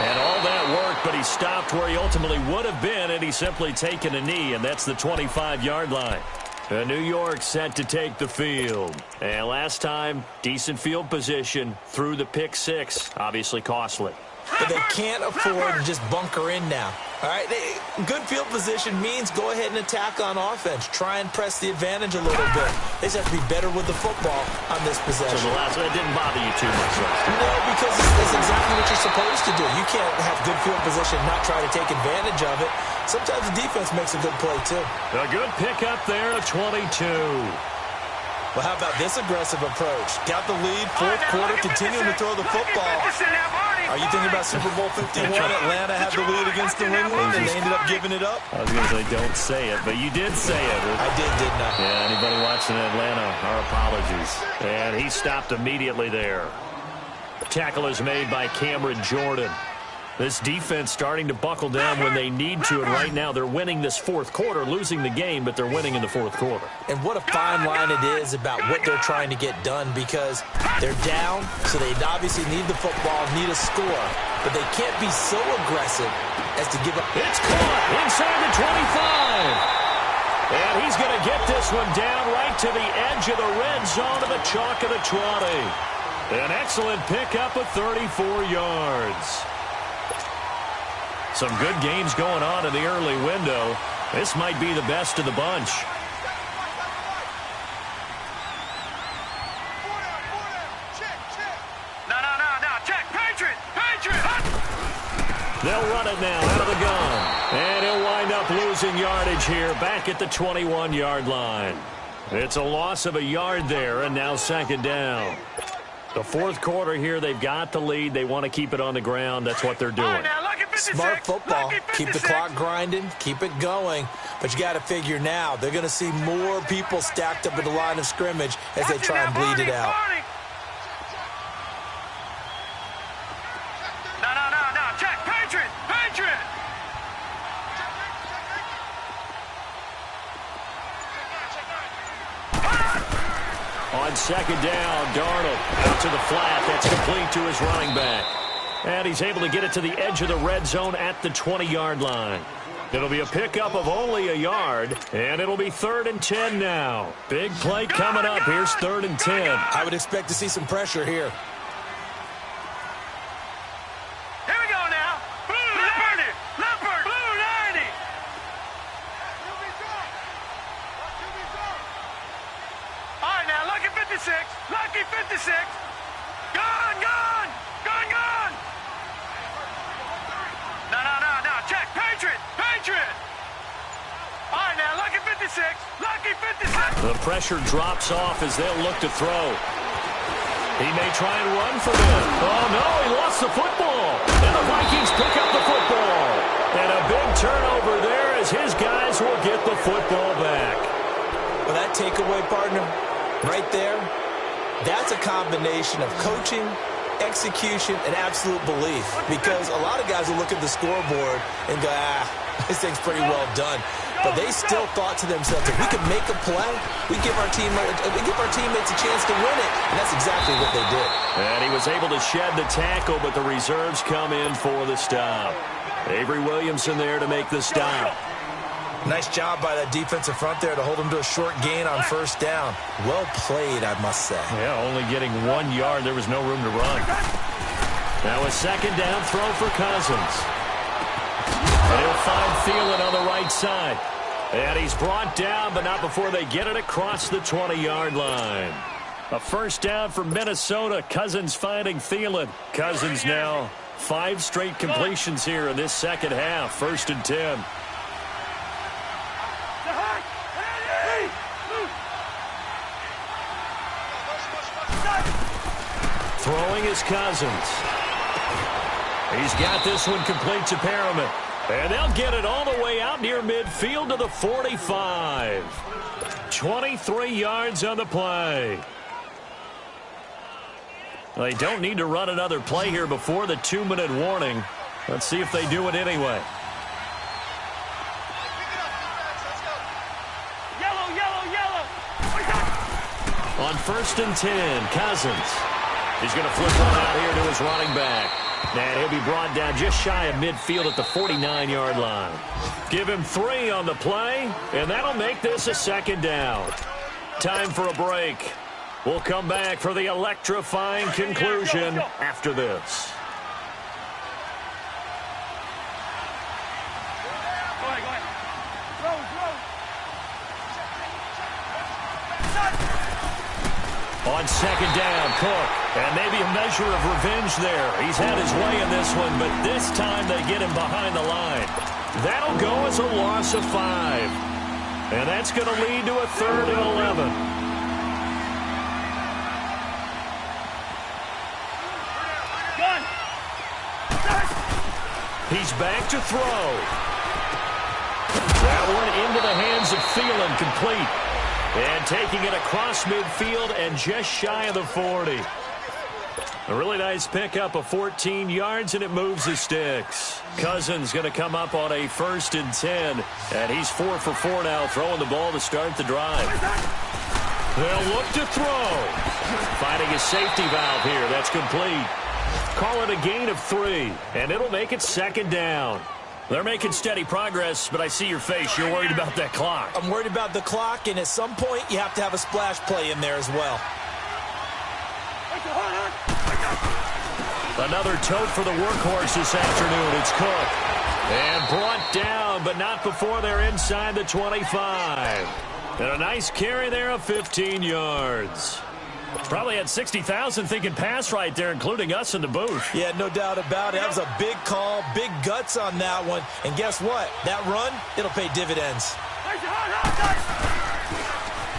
And all that work, but he stopped where he ultimately would have been, and he's simply taken a knee, and that's the 25-yard line. New York set to take the field. And last time, decent field position through the pick six. Obviously costly. But they can't afford to just bunker in now. All right, good field position means go ahead and attack on offense. Try and press the advantage a little bit. They just have to be better with the football on this possession. So the last one, it didn't bother you too much. No, because that's exactly what you're supposed to do. You can't have good field position and not try to take advantage of it. Sometimes the defense makes a good play, too. A good pickup there at 22. Well, how about this aggressive approach? Got the lead, fourth quarter, continuing to throw the football. Are you thinking about Super Bowl 51? Atlanta had the lead against New England, and they ended up giving it up? I was going to say, don't say it, but you did say it. I did, didn't I? Yeah, anybody watching Atlanta, our apologies. And he stopped immediately there. The tackle is made by Cameron Jordan. This defense starting to buckle down when they need to, and right now they're winning this fourth quarter, losing the game, but they're winning in the fourth quarter. And what a fine line it is about what they're trying to get done, because they're down, so they obviously need the football, need a score, but they can't be so aggressive as to give up. It's caught inside the 25. And he's going to get this one down right to the edge of the red zone of the chalk of the 20. An excellent pickup of 34 yards. Some good games going on in the early window. This might be the best of the bunch. No, check, Patriot! They'll run it now out of the gun. And he'll wind up losing yardage here back at the 21-yard line. It's a loss of a yard there, and now second down. The fourth quarter here, they've got the lead. They want to keep it on the ground. That's what they're doing. Smart football. Keep the clock grinding. Keep it going. But you got to figure now, they're going to see more people stacked up at the line of scrimmage as they try and bleed it out. No. Check. Patriot. On second down, Darnold out to the flat. That's complete to his running back. And he's able to get it to the edge of the red zone at the 20-yard line. It'll be a pickup of only a yard, and it'll be 3rd and 10 now. Big play coming up. Here's 3rd and 10. I would expect to see some pressure here. Here we go now. Leopard. Blue 90. All right, now, lucky 56. Gone. No. Check. Patriot. All right, now, lucky 56. The pressure drops off as they'll look to throw. He may try and run for them. Oh, no, he lost the football. And the Vikings pick up the football. And a big turnover there as his guys will get the football back. Well, that takeaway, partner, right there, that's a combination of coaching, execution, and absolute belief. Because a lot of guys will look at the scoreboard and go, this thing's pretty well done. But they still thought to themselves, if we can make a play, we give our teammates a chance to win it. And that's exactly what they did. And he was able to shed the tackle, but the reserves come in for the stop. Avery Williamson there to make the stop. Nice job by that defensive front there to hold him to a short gain on first down. Well played, I must say. Yeah, only getting 1 yard. There was no room to run. Now a second down throw for Cousins. And he'll find Thielen on the right side. And he's brought down, but not before they get it across the 20-yard line. A first down for Minnesota. Cousins finding Thielen. Cousins now 5 straight completions here in this second half. 1st and 10. Throwing is Cousins. He's got this one complete to Perriman. And they'll get it all the way out near midfield to the 45. 23 yards on the play. They don't need to run another play here before the 2-minute warning. Let's see if they do it anyway. Yellow. On 1st and 10, Cousins. He's going to flip one out here to his running back. And he'll be brought down just shy of midfield at the 49-yard line. Give him 3 on the play, and that'll make this a second down. Time for a break. We'll come back for the electrifying conclusion after this. Go ahead. On second down, Cook. And maybe a measure of revenge there. He's had his way in this one, but this time they get him behind the line. That'll go as a loss of 5. And that's going to lead to a 3rd and 11. He's back to throw. That one into the hands of Thielen, complete. And taking it across midfield and just shy of the 40. A really nice pickup of 14 yards, and it moves the sticks. Cousins going to come up on a 1st and 10, and he's 4 for 4 now, throwing the ball to start the drive. They'll look to throw. Finding a safety valve here. That's complete. Call it a gain of 3, and it'll make it 2nd down. They're making steady progress, but I see your face. You're worried about that clock. I'm worried about the clock, and at some point, you have to have a splash play in there as well. Another tote for the workhorse this afternoon. It's Cook. And brought down, but not before they're inside the 25. And a nice carry there of 15 yards. Probably had 60,000 thinking pass right there, including us in the booth. Yeah, no doubt about it. That was a big call, big guts on that one. And guess what? That run, it'll pay dividends.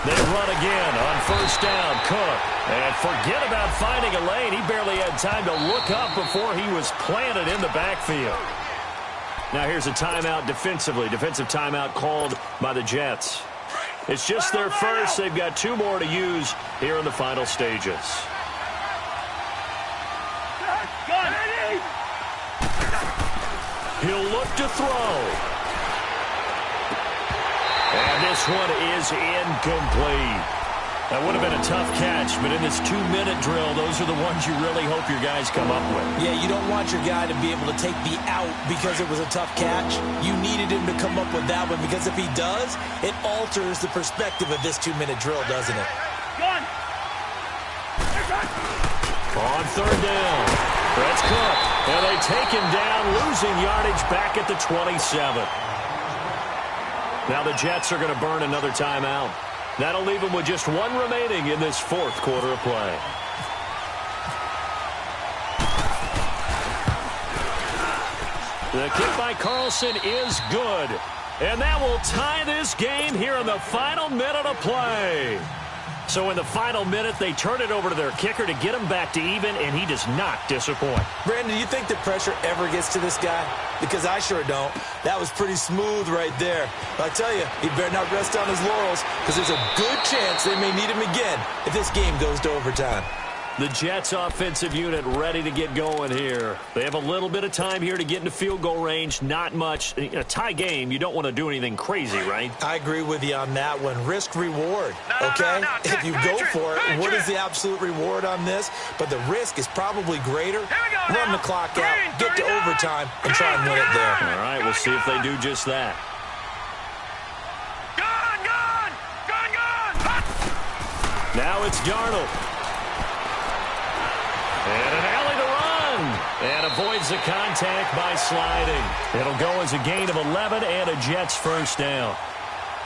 They run again on 1st down. Cook. And forget about finding a lane. He barely had time to look up before he was planted in the backfield. Now here's a timeout defensively. Defensive timeout called by the Jets. It's just their first. They've got 2 more to use here in the final stages. He'll look to throw. And this one is incomplete. That would have been a tough catch, but in this 2-minute drill, those are the ones you really hope your guys come up with. Yeah, you don't want your guy to be able to take the out because it was a tough catch. You needed him to come up with that one because if he does, it alters the perspective of this 2-minute drill, doesn't it? On 3rd down, that's Cook. And they take him down, losing yardage back at the 27. Now the Jets are going to burn another timeout. That'll leave them with just 1 remaining in this 4th quarter of play. The kick by Carlson is good. And that will tie this game here in the final minute of play. So in the final minute, they turn it over to their kicker to get him back to even, and he does not disappoint. Brandon, do you think the pressure ever gets to this guy? Because I sure don't. That was pretty smooth right there. But I tell you, he better not rest on his laurels because there's a good chance they may need him again if this game goes to overtime. The Jets offensive unit ready to get going here. They have a little bit of time here to get into field goal range. Not much. In a tie game, you don't want to do anything crazy, right? I agree with you on that one. Risk reward, okay? If you go for it, what is the absolute reward on this? But the risk is probably greater. Run the clock out, get to overtime, and try and win it there. All right, we'll see if they do just that. Now it's Darnold. And an alley to run. And avoids the contact by sliding. It'll go as a gain of 11 and a Jets 1st down.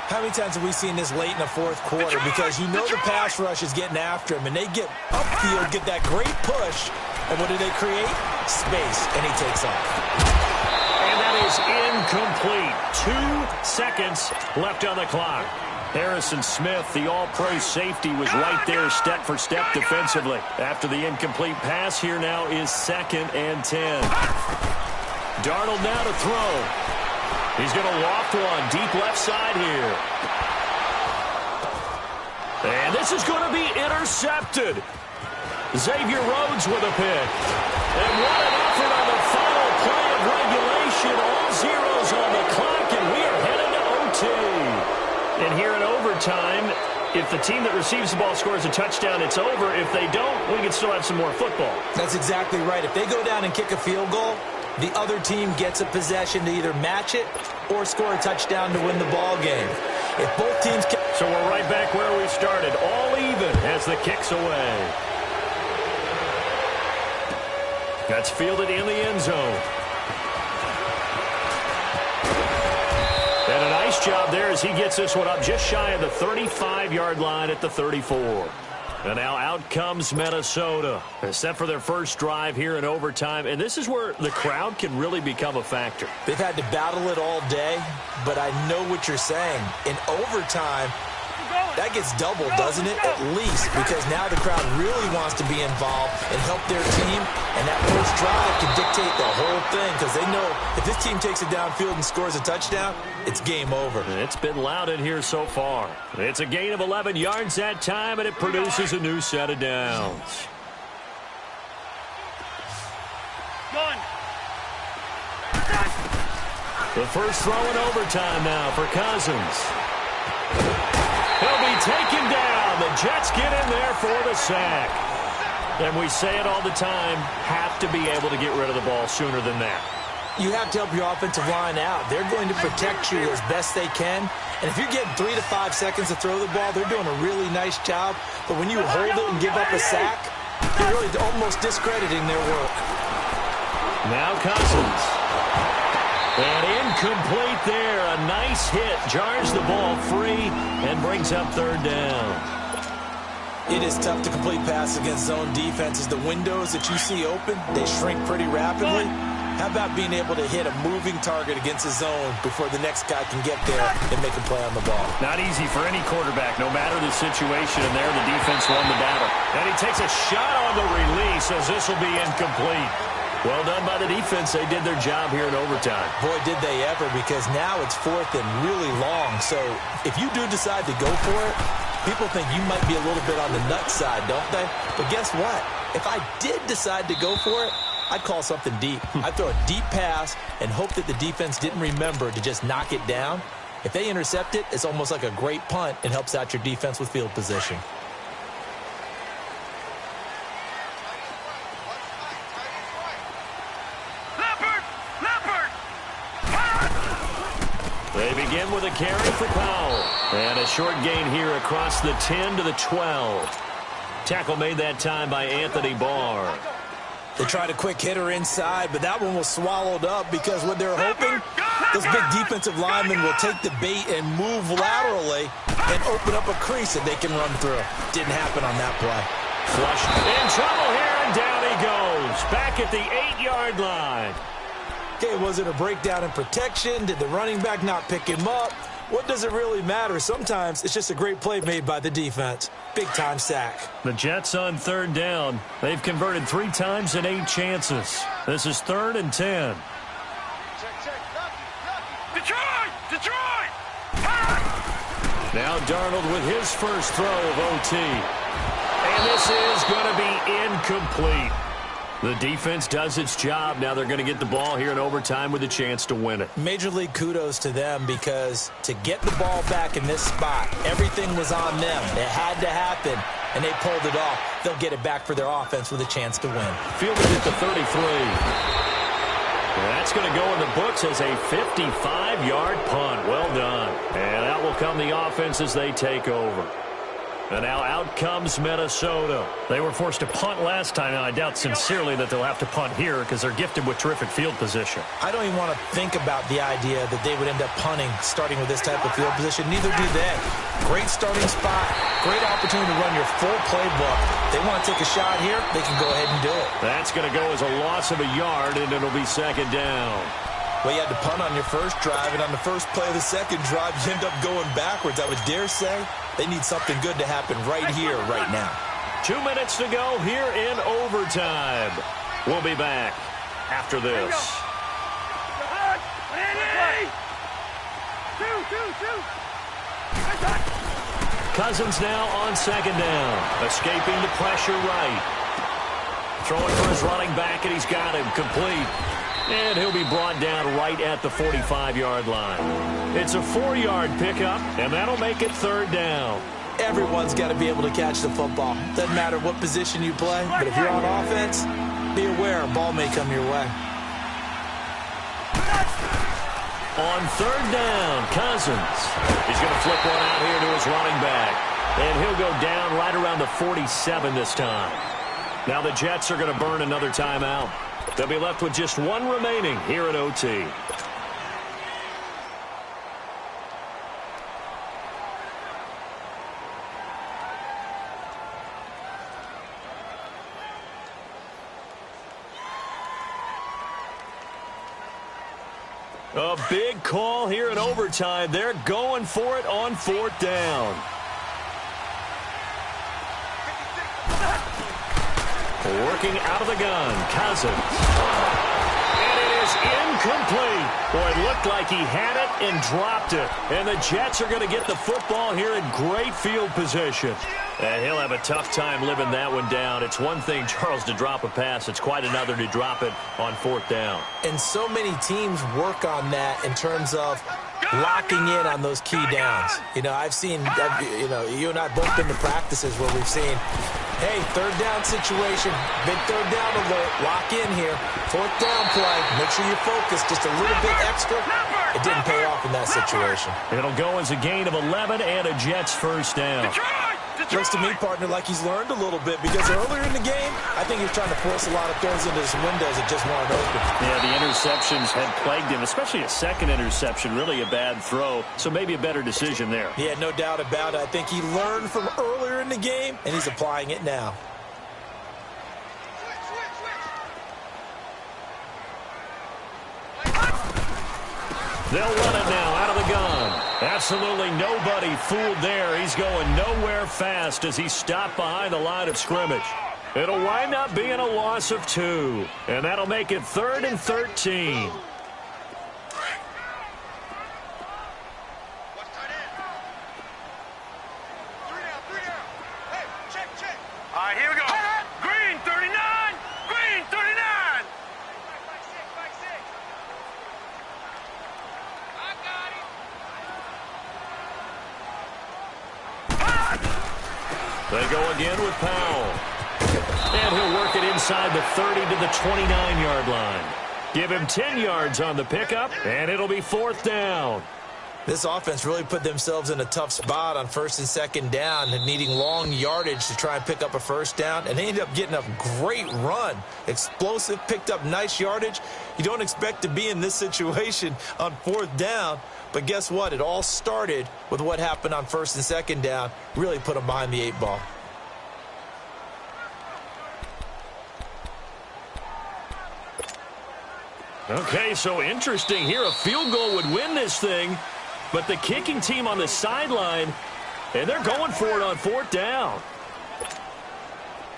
How many times have we seen this late in the 4th quarter? Because you know the pass rush is getting after him, and they get upfield, get that great push. And what do they create? Space, and he takes off. And that is incomplete. 2 seconds left on the clock. Harrison Smith, the all-pro safety, was right there step for step defensively. After the incomplete pass, here now is 2nd and 10. Darnold now to throw. He's going to loft one deep left side here. And this is going to be intercepted. Xavier Rhodes with a pick. And what an effort on the final play of regulation. All zeros on the clock, and we are headed to OT. And here in overtime, if the team that receives the ball scores a touchdown, it's over. If they don't, we can still have some more football. That's exactly right. If they go down and kick a field goal, the other team gets a possession to either match it or score a touchdown to win the ball game. If both teams... So we're right back where we started, all even as the kick's away. That's fielded in the end zone. And a nice job there as he gets this one up just shy of the 35-yard line at the 34. And now out comes Minnesota. Set for their first drive here in overtime. And this is where the crowd can really become a factor. They've had to battle it all day, but I know what you're saying. In overtime, that gets doubled, doesn't it? At least, because now the crowd really wants to be involved and help their team. And that first drive can dictate the whole thing because they know if this team takes it downfield and scores a touchdown, it's game over. It's been loud in here so far. It's a gain of 11 yards that time, and it produces a new set of downs. Gun. The first throw in overtime now for Cousins. He'll be taken down. The Jets get in there for the sack. And we say it all the time, have to be able to get rid of the ball sooner than that. You have to help your offensive line out. They're going to protect you as best they can. And if you're getting 3 to 5 seconds to throw the ball, they're doing a really nice job. But when you hold it and give up a sack, you're really almost discrediting their work. Now Cousins. And incomplete there. A nice hit. Jars the ball free and brings up third down. It is tough to complete passes against zone defenses. The windows that you see open, they shrink pretty rapidly. How about being able to hit a moving target against a zone before the next guy can get there and make a play on the ball? Not easy for any quarterback, no matter the situation. And there, the defense won the battle. And he takes a shot on the release as this will be incomplete. Well done by the defense. They did their job here in overtime. Boy, did they ever, because now it's fourth and really long. So if you do decide to go for it, people think you might be a little bit on the nut side, don't they? But guess what? If I did decide to go for it, I'd call something deep. I'd throw a deep pass and hope that the defense didn't remember to just knock it down. If they intercept it, it's almost like a great punt. It helps out your defense with field position. They begin with a carry for Powell. And a short gain here across the 10 to the 12. Tackle made that time by Anthony Barr. They tried a quick hitter inside, but that one was swallowed up because what they're hoping, those big defensive linemen will take the bait and move laterally and open up a crease that they can run through. Didn't happen on that play. Flush in trouble here, and down he goes. Back at the 8-yard line. Okay, was it a breakdown in protection? Did the running back not pick him up? What does it really matter? Sometimes it's just a great play made by the defense. Big-time sack. The Jets on third down. They've converted 3 times in 8 chances. This is 3rd and 10. Detroit! Now Darnold with his first throw of OT. And this is going to be incomplete. The defense does its job. Now they're going to get the ball here in overtime with a chance to win it. Major league kudos to them, because to get the ball back in this spot, everything was on them. It had to happen, and they pulled it off. They'll get it back for their offense with a chance to win. Fielded at the 33. That's going to go in the books as a 55-yard punt. Well done. And out will come the offense as they take over. And now out comes Minnesota. They were forced to punt last time. Now, I doubt sincerely that they'll have to punt here because they're gifted with terrific field position. I don't even want to think about the idea that they would end up punting starting with this type of field position. Neither do they. Great starting spot. Great opportunity to run your full playbook. They want to take a shot here, they can go ahead and do it. That's going to go as a loss of a yard, and it'll be 2nd down. Well, you had to punt on your first drive, and on the first play of the second drive, you end up going backwards. I would dare say they need something good to happen right here, right now. 2 minutes to go here in overtime. We'll be back after this. Cousins now on 2nd down. Escaping the pressure right. Throwing for his running back, and he's got him complete. And he'll be brought down right at the 45-yard line. It's a 4-yard pickup, and that'll make it 3rd down. Everyone's got to be able to catch the football. Doesn't matter what position you play, but if you're on offense, be aware a ball may come your way. On 3rd down, Cousins. He's going to flip one out here to his running back. And he'll go down right around the 47 this time. Now the Jets are going to burn another timeout. They'll be left with just 1 remaining here at OT. A big call here in overtime. They're going for it on 4th down. Working out of the gun, Cousins. And it is incomplete. Boy, it looked like he had it and dropped it. And the Jets are going to get the football here in great field position. And he'll have a tough time living that one down. It's one thing, Charles, to drop a pass. It's quite another to drop it on fourth down. And so many teams work on that in terms of locking in on those key downs. You know, you and I both been to practices where we've seen, hey, third down situation, big third down alert, lock in here, fourth down play, make sure you focus just a little bit extra. It didn't pay off in that situation. It'll go as a gain of 11 and a Jets first down. Looks to me, partner, like he's learned a little bit because earlier in the game, I think he was trying to force a lot of throws into his windows that just weren't open. Yeah, the interceptions had plagued him, especially a second interception, really a bad throw, so maybe a better decision there. Yeah, no doubt about it. I think he learned from earlier in the game, and he's applying it now. They'll run it now out of the gun. Absolutely nobody fooled there. He's going nowhere fast as he stopped behind the line of scrimmage. It'll wind up being a loss of 2, and that'll make it 3rd and 13. All right, here we go. Green 39. Green 39. They go again with Powell. And he'll work it inside the 30 to the 29-yard line. Give him 10 yards on the pickup, and it'll be 4th down. This offense really put themselves in a tough spot on 1st and 2nd down and needing long yardage to try and pick up a first down, and they ended up getting a great run. Explosive, picked up nice yardage. You don't expect to be in this situation on 4th down, but guess what? It all started with what happened on 1st and 2nd down. Really put them behind the 8 ball. Okay, so interesting here. A field goal would win this thing, but the kicking team on the sideline, and they're going for it on 4th down.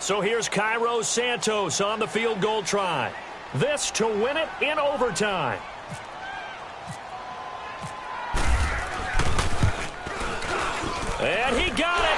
So here's Cairo Santos on the field goal try. This to win it in overtime. And he got it.